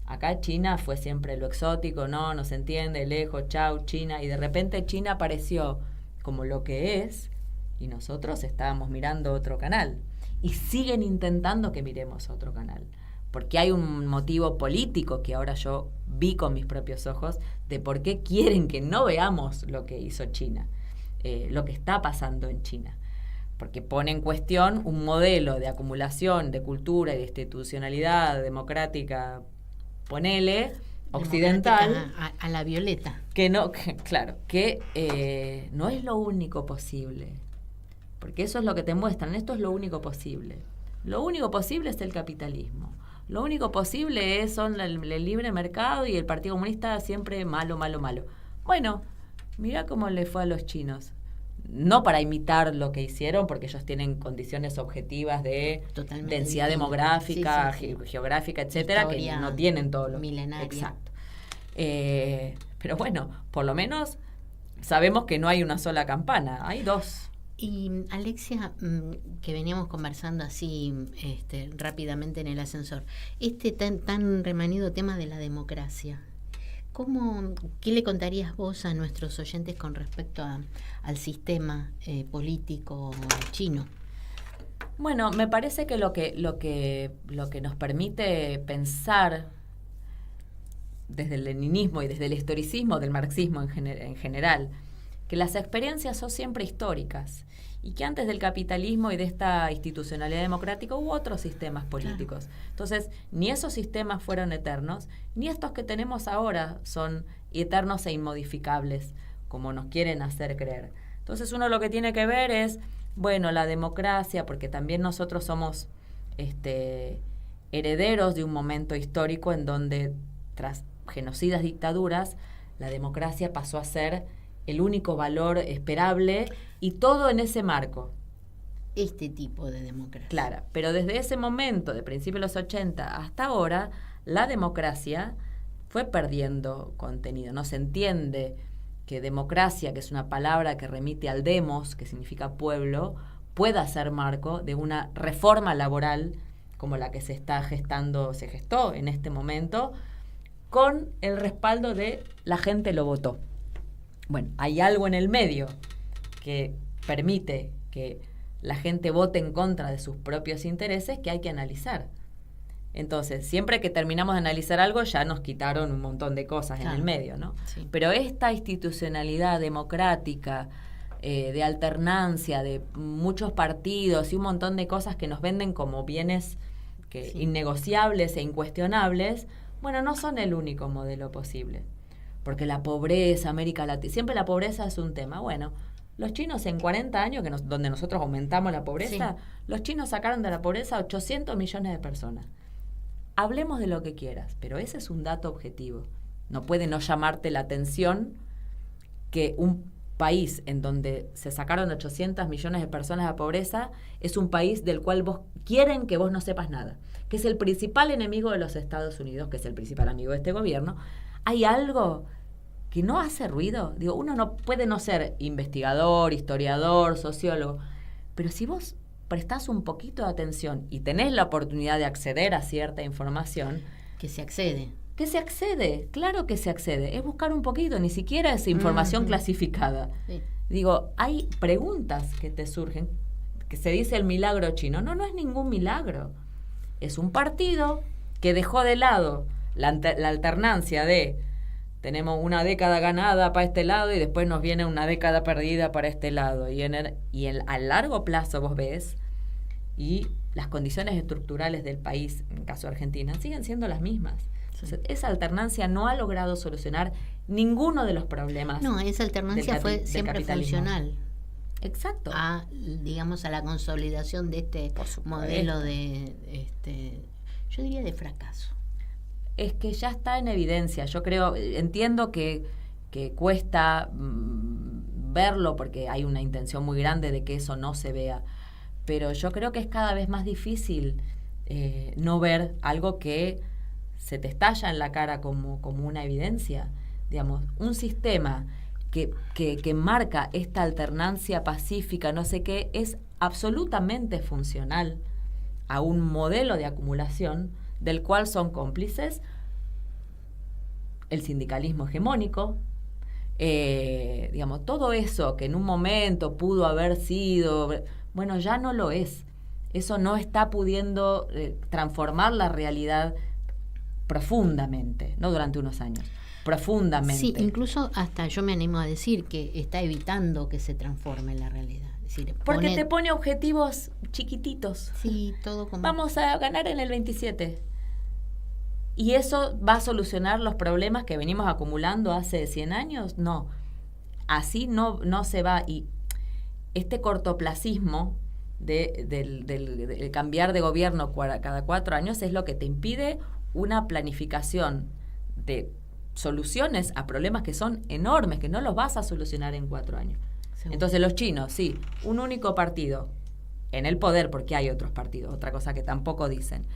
acá China fue siempre lo exótico, no se entiende, lejos, chau, China, y de repente China apareció como lo que es, y nosotros estábamos mirando otro canal, y siguen intentando que miremos otro canal, porque hay un motivo político que ahora yo vi con mis propios ojos de por qué quieren que no veamos lo que hizo China, lo que está pasando en China, porque pone en cuestión un modelo de acumulación de cultura y de institucionalidad democrática, ponele, occidental, a la violeta, que no, claro, que no es lo único posible, porque eso es lo que te muestran, esto es lo único posible. Lo único posible es el capitalismo. Lo único posible son el libre mercado, y el Partido Comunista siempre malo. Bueno, mirá cómo le fue a los chinos. No para imitar lo que hicieron, porque ellos tienen condiciones objetivas de totalmente densidad demográfica, geográfica, etcétera, que no tienen todo lo milenaria. Exacto. Pero bueno, por lo menos sabemos que no hay una sola campana, hay dos. Y Alexia, que veníamos conversando así rápidamente en el ascensor, tan remanido tema de la democracia, ¿qué le contarías vos a nuestros oyentes con respecto al sistema político chino? Bueno, me parece que lo que nos permite pensar desde el leninismo y desde el historicismo del marxismo en general, que las experiencias son siempre históricas y que antes del capitalismo y de esta institucionalidad democrática hubo otros sistemas políticos. Claro. Entonces, ni esos sistemas fueron eternos, ni estos que tenemos ahora son eternos e inmodificables, como nos quieren hacer creer. Entonces, uno lo que tiene que ver es, bueno, la democracia, porque también nosotros somos herederos de un momento histórico en donde, tras genocidas dictaduras, la democracia pasó a ser el único valor esperable, y todo en ese marco. Este tipo de democracia. Claro, pero desde ese momento, de principios de los 80 hasta ahora, la democracia fue perdiendo contenido. No se entiende que democracia, que es una palabra que remite al demos, que significa pueblo, pueda ser marco de una reforma laboral como la que se gestó en este momento, con el respaldo de la gente lo votó. Bueno, hay algo en el medio que permite que la gente vote en contra de sus propios intereses que hay que analizar. Entonces, siempre que terminamos de analizar algo, ya nos quitaron un montón de cosas en el medio, ¿no? Sí. Pero esta institucionalidad democrática, de alternancia, de muchos partidos y un montón de cosas que nos venden como bienes innegociables e incuestionables, bueno, no son el único modelo posible. Porque la pobreza, América Latina, siempre la pobreza es un tema. Bueno, los chinos en 40 años, donde nosotros aumentamos la pobreza, los chinos sacaron de la pobreza 800 millones de personas. Hablemos de lo que quieras, pero ese es un dato objetivo. No puede no llamarte la atención que un país en donde se sacaron 800 millones de personas de la pobreza es un país del cual quieren que vos no sepas nada, que es el principal enemigo de los Estados Unidos, que es el principal amigo de este gobierno. Hay algo que no hace ruido. Digo, uno no puede no ser investigador, historiador, sociólogo, pero si vos prestás un poquito de atención y tenés la oportunidad de acceder a cierta información... Que se accede. Que se accede, claro que se accede. Es buscar un poquito, ni siquiera es información clasificada. Sí. Digo, hay preguntas que te surgen, que se dice el milagro chino. No es ningún milagro. Es un partido que dejó de lado la alternancia de tenemos una década ganada para este lado y después nos viene una década perdida para este lado. A largo plazo vos ves, y las condiciones estructurales del país, en el caso de Argentina, siguen siendo las mismas. Entonces, esa alternancia no ha logrado solucionar ninguno de los problemas. No, esa alternancia fue siempre funcional. Exacto. A la consolidación de este modelo yo diría de fracaso. Es que ya está en evidencia. Yo entiendo que cuesta verlo porque hay una intención muy grande de que eso no se vea, pero yo creo que es cada vez más difícil no ver algo que se te estalla en la cara como una evidencia. Digamos, un sistema que marca esta alternancia pacífica, no sé qué, es absolutamente funcional a un modelo de acumulación del cual son cómplices el sindicalismo hegemónico, todo eso que en un momento pudo haber sido, bueno, ya no lo es. Eso no está pudiendo transformar la realidad profundamente, no durante unos años, profundamente. Sí, incluso hasta yo me animo a decir que está evitando que se transforme la realidad. Es decir, porque te pone objetivos chiquititos. Sí, todo como... Vamos a ganar en el 27. ¿Y eso va a solucionar los problemas que venimos acumulando hace 100 años? No. Así no se va. Y este cortoplacismo de cambiar de gobierno cada 4 años es lo que te impide una planificación de soluciones a problemas que son enormes, que no los vas a solucionar en 4 años. Seguro. Entonces los chinos, sí, un único partido en el poder, porque hay otros partidos, otra cosa que tampoco dicen,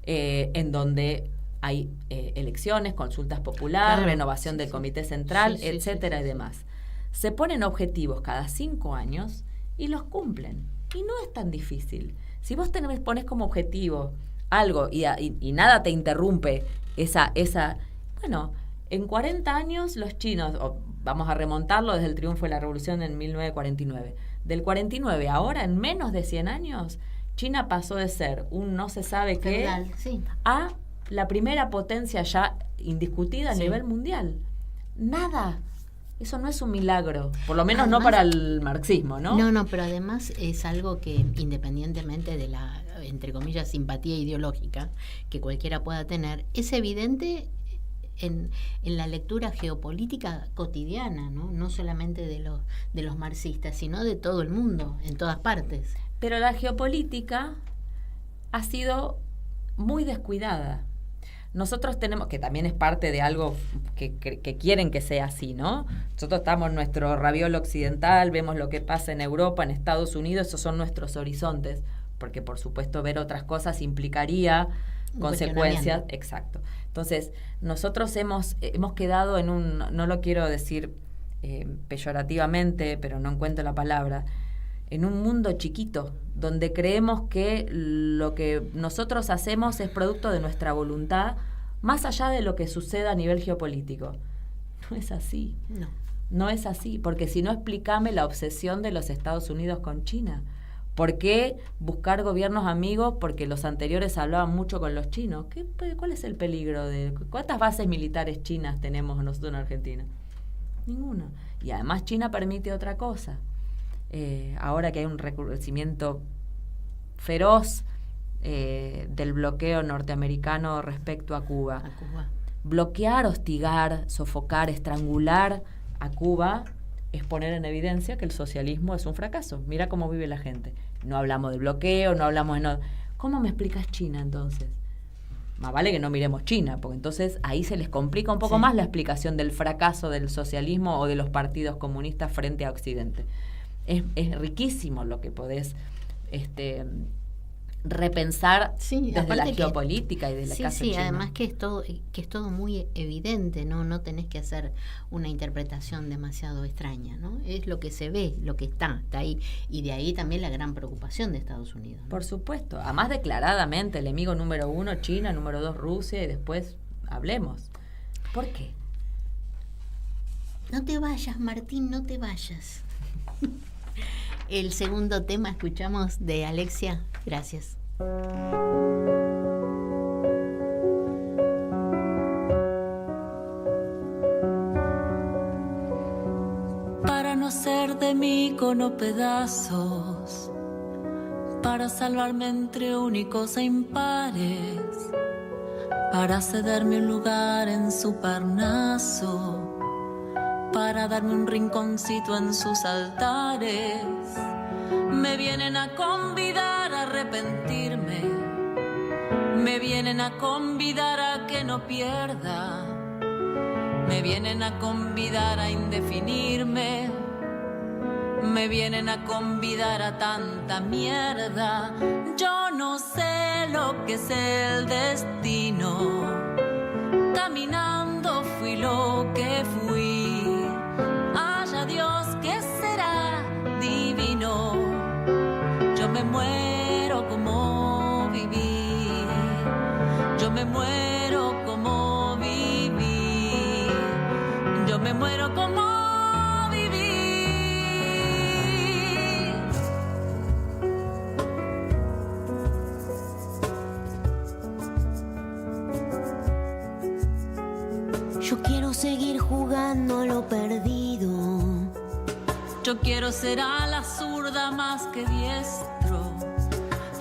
en donde hay elecciones, consultas populares, renovación del comité central, etcétera y demás. Se ponen objetivos cada 5 años y los cumplen. Y no es tan difícil. Si vos pones como objetivo algo y nada te interrumpe bueno, en 40 años los chinos, vamos a remontarlo desde el triunfo de la revolución en 1949, del 49 ahora, en menos de 100 años, China pasó de ser un no se sabe qué a la primera potencia ya indiscutida a nivel mundial. Nada. Eso no es un milagro, por lo menos además, no para el marxismo, ¿no? No, pero además es algo que, independientemente de la, entre comillas, simpatía ideológica que cualquiera pueda tener, es evidente en la lectura geopolítica cotidiana, no solamente de los marxistas, sino de todo el mundo, en todas partes. Pero la geopolítica ha sido muy descuidada. Nosotros tenemos, que también es parte de algo que quieren que sea así, ¿no? Nosotros estamos en nuestro raviol occidental, vemos lo que pasa en Europa, en Estados Unidos, esos son nuestros horizontes, porque por supuesto ver otras cosas implicaría consecuencias. Exacto. Entonces, nosotros hemos quedado en un, no lo quiero decir peyorativamente, pero no encuentro la palabra, en un mundo chiquito, donde creemos que lo que nosotros hacemos es producto de nuestra voluntad, más allá de lo que suceda a nivel geopolítico. No es así. No es así, porque si no, explícame la obsesión de los Estados Unidos con China. ¿Por qué buscar gobiernos amigos? Porque los anteriores hablaban mucho con los chinos. ¿Cuál es el peligro de cuántas bases militares chinas tenemos nosotros en Argentina? Ninguna. Y además China permite otra cosa. Ahora que hay un recrudecimiento feroz del bloqueo norteamericano respecto a Cuba. Bloquear, hostigar, sofocar, estrangular a Cuba es poner en evidencia que el socialismo es un fracaso. Mira cómo vive la gente. No hablamos de bloqueo, no hablamos de... ¿Cómo me explicas China entonces? Más vale que no miremos China, porque entonces ahí se les complica un poco más la explicación del fracaso del socialismo o de los partidos comunistas frente a Occidente. Es riquísimo lo que podés repensar desde la geopolítica y de la casa china. Además que es todo muy evidente, no tenés que hacer una interpretación demasiado extraña, ¿no? Es lo que se ve, lo que está ahí, y de ahí también la gran preocupación de Estados Unidos, ¿no? Por supuesto, además declaradamente el enemigo número 1 China, número 2 Rusia, y después hablemos. ¿Por qué? No te vayas, Martín, no te vayas. El segundo tema escuchamos de Alexia. Gracias. Para no hacer de mi icono pedazos, para salvarme entre únicos e impares, para cederme un lugar en su Parnaso, para darme un rinconcito en sus altares. Me vienen a convidar a arrepentirme, me vienen a convidar a que no pierda, me vienen a convidar a indefinirme, me vienen a convidar a tanta mierda. Yo no sé lo que es el destino, caminando fui lo que fui. Dios, ¿qué será divino? Yo me muero como viví, yo me muero como viví, yo me muero como viví. Yo quiero seguir jugando lo perdido. Yo quiero ser a la zurda más que diestro.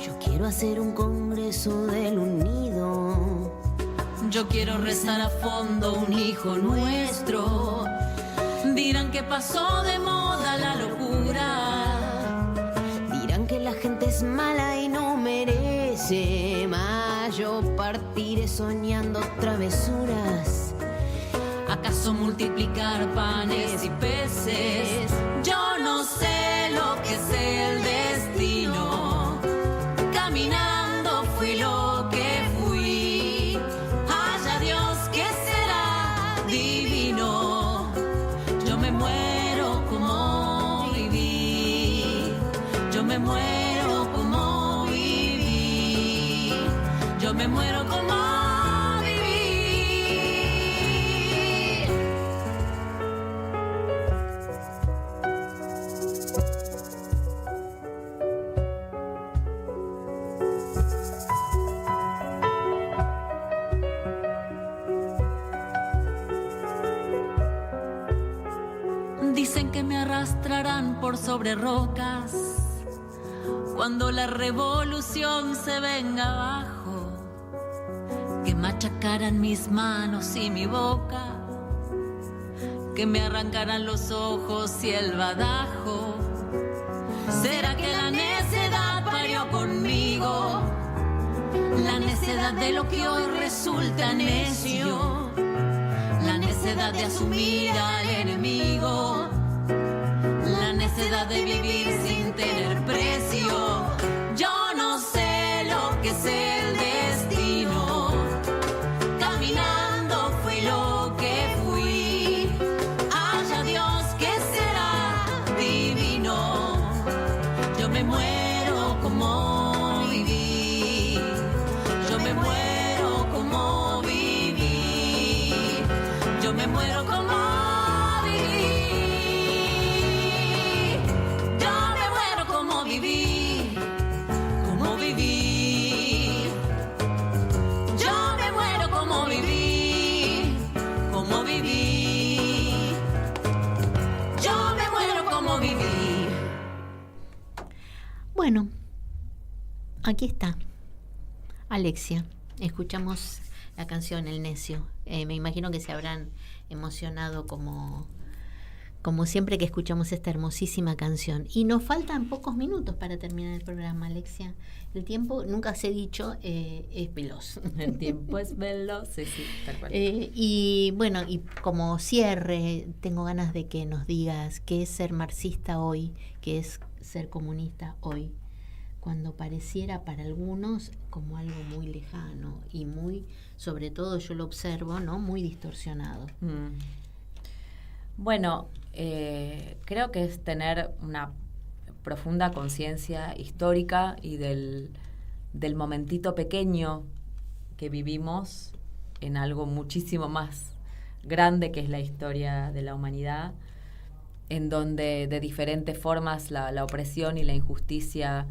Yo quiero hacer un congreso del unido. Yo quiero rezar a fondo un hijo nuestro. Dirán que pasó de moda la locura. Dirán que la gente es mala y no merece más. Yo partiré soñando travesuras. ¿Acaso multiplicar panes y peces? Yo no sé lo que es el destino. Caminando fui lo que fui. Haya Dios, que será divino. Yo me muero como viví. Yo me muero como viví. Yo me muero como que me arrastrarán por sobre rocas cuando la revolución se venga abajo, que machacarán mis manos y mi boca, que me arrancarán los ojos y el badajo. ¿Será que la necedad parió conmigo? La necedad de lo que hoy resulta necio, la necedad de asumir al enemigo, la necedad de vivir sin tener precio. Yo no sé lo que es el destino, caminando fui lo que fui. Haya Dios que será divino, yo me muero como viví, yo me muero como viví, yo me muero como viví, yo me muero como viví, como viví, yo me muero como viví, como viví, yo me muero como viví. Bueno, aquí está Alexia. Escuchamos la canción El Necio. Me imagino que se habrán emocionado como siempre que escuchamos esta hermosísima canción. Y nos faltan pocos minutos para terminar el programa, Alexia. El tiempo, nunca se ha dicho, es veloz. El tiempo es veloz, sí, tal cual. Y bueno, y como cierre, tengo ganas de que nos digas qué es ser marxista hoy, qué es ser comunista hoy, cuando pareciera para algunos como algo muy lejano y muy, sobre todo yo lo observo, ¿no?, muy distorsionado. Bueno, creo que es tener una profunda conciencia histórica y del momentito pequeño que vivimos en algo muchísimo más grande que es la historia de la humanidad, en donde de diferentes formas la opresión y la injusticia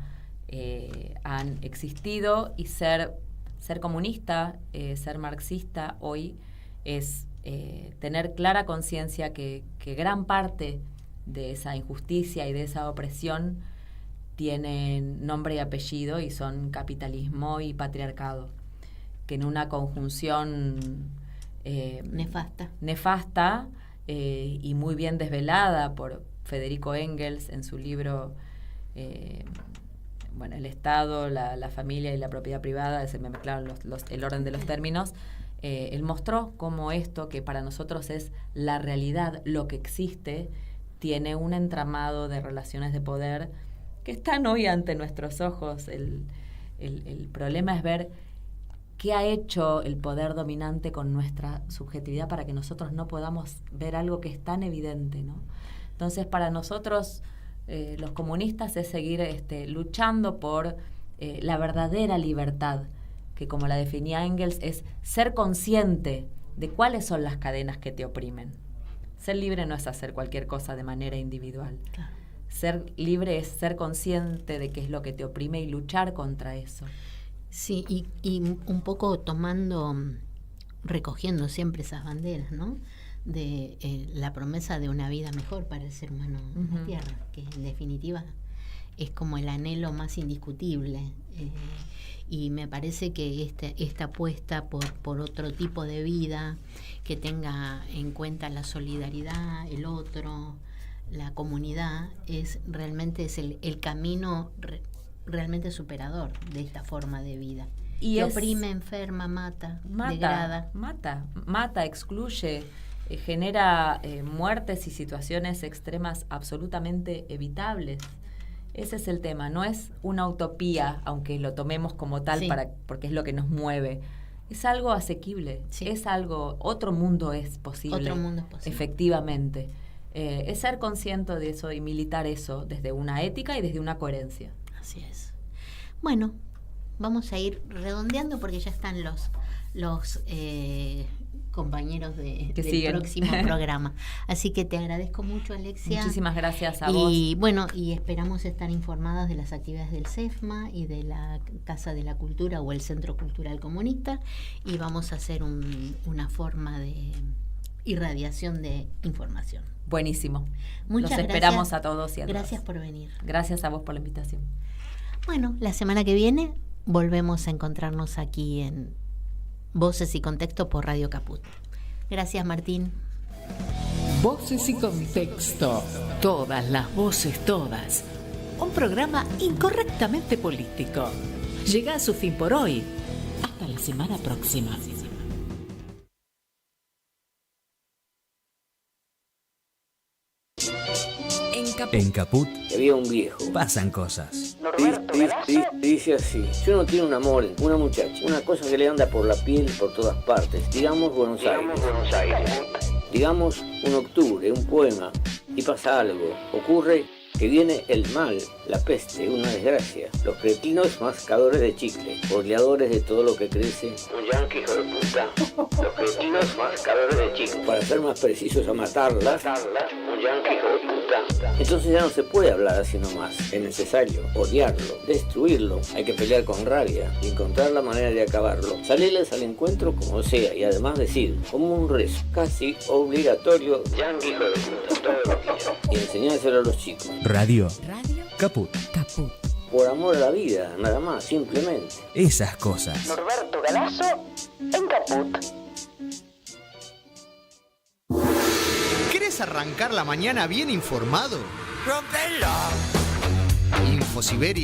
han existido, y ser comunista, ser marxista hoy es tener clara conciencia que gran parte de esa injusticia y de esa opresión tienen nombre y apellido y son capitalismo y patriarcado, que en una conjunción nefasta y muy bien desvelada por Federico Engels en su libro El Estado, la familia y la propiedad privada, se me mezclaron el orden de los términos. Él mostró cómo esto, que para nosotros es la realidad, lo que existe, tiene un entramado de relaciones de poder que están hoy ante nuestros ojos. El problema es ver qué ha hecho el poder dominante con nuestra subjetividad para que nosotros no podamos ver algo que es tan evidente, ¿no? Entonces, para nosotros, los comunistas, es seguir luchando por la verdadera libertad, que, como la definía Engels, es ser consciente de cuáles son las cadenas que te oprimen. Ser libre no es hacer cualquier cosa de manera individual. Claro. Ser libre es ser consciente de qué es lo que te oprime y luchar contra eso. Sí, y un poco recogiendo siempre esas banderas, ¿no?, de la promesa de una vida mejor para el ser humano en la Tierra, que en definitiva es como el anhelo más indiscutible. Y me parece que esta apuesta por otro tipo de vida que tenga en cuenta la solidaridad, el otro, la comunidad, es el camino realmente superador de esta forma de vida. Y que oprime, enferma, mata, degrada. Mata, excluye, genera muertes y situaciones extremas absolutamente evitables. Ese es el tema, no es una utopía, aunque lo tomemos como tal, porque es lo que nos mueve. Es algo asequible, es algo, otro mundo es posible. Efectivamente. Es ser consciente de eso y militar eso desde una ética y desde una coherencia. Así es. Bueno, vamos a ir redondeando porque ya están los compañeros del próximo programa. Así que te agradezco mucho, Alexia. Muchísimas gracias a vos. Y bueno, y esperamos estar informadas de las actividades del CEFMA y de la Casa de la Cultura o el Centro Cultural Comunista, y vamos a hacer una forma irradiación de información. Buenísimo. Muchas Los esperamos a todos y a todas. Gracias por venir. Gracias a vos por la invitación. Bueno, la semana que viene volvemos a encontrarnos aquí en Voces y Contexto por Radio Caput. Gracias, Martín. Voces y Contexto. Todas las voces, todas. Un programa incorrectamente político. Llega a su fin por hoy. Hasta la semana próxima. En Caput había un viejo. pasan cosas. Dice así: si uno tiene un amor, una muchacha, una cosa que le anda por la piel por todas partes, digamos Buenos Aires, digamos un octubre, un poema, y pasa algo, ocurre que viene el mal, la peste, una desgracia, los cretinos mascadores de chicle, orleadores de todo lo que crece, un yanqui hijo de puta, los cretinos mascadores de chicle, para ser más precisos a matarlas, un yanqui hijo de puta. Entonces ya no se puede hablar así nomás, es necesario odiarlo, destruirlo, hay que pelear con rabia y encontrar la manera de acabarlo, salirles al encuentro como sea y además decir, como un rezo, casi obligatorio, yanqui hijo de puta, todos los días, y enseñárselo a los chicos. Radio Caput. Por amor a la vida, nada más, simplemente. Esas cosas. Norberto Galazo en Caput. ¿Querés arrancar la mañana bien informado? ¡Rompelo! Infosiberia